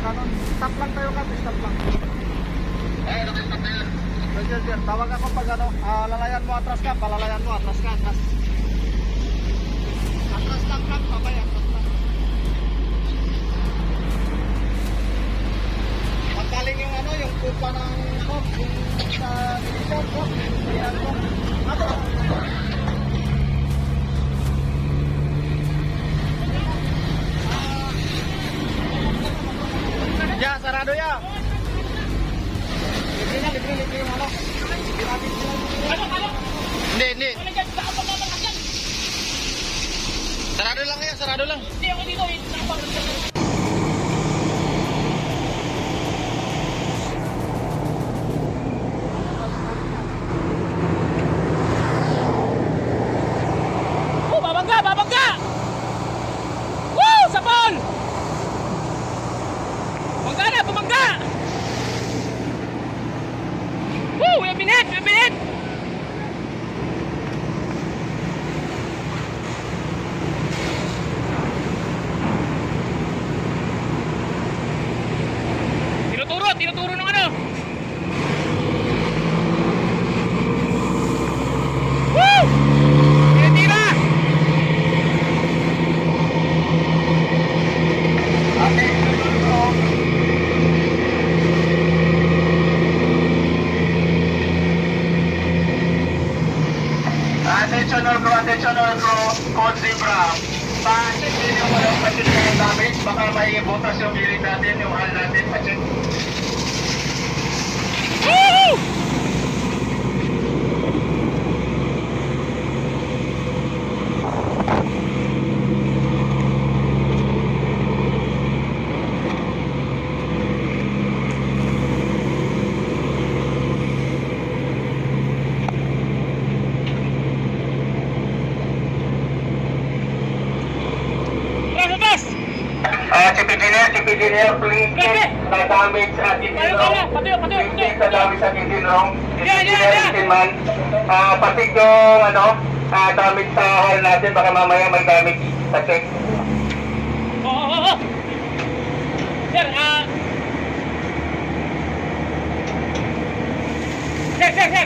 Ganon. Stop lang tayo ka, stop lang. Ay, nakastop na yan. Sir, tawag ako pag ano, lalayan mo atras ka, palalayan mo atras ka, atras. Atras lang ka, babay, atras lang. Pagkaling yung ano, yung kupa ng ano, yung sa division ko, yan ko. Ato. Ya, sarado ya. Libre yung ano. Hindi. Sarado lang yan, sarado lang. Hindi ako dito eh. Babangga! Woo! Sapol! Bumangga! Woo! May minute! Tinuturo ng ano? Woo! Tira! Attention all crew, Code Zebra. Pa-check din yung walang pa-check na yung damage. Baka may butas yung gilid natin, yung hal natin, pa-check. Woo! Chief Engineer, please check the damage at Indinong. Please check the damage at Indinong. Chief Engineer, man. Patig yung damage sa hall natin, baka mamaya may damage sa check. Oo. Sir, sir.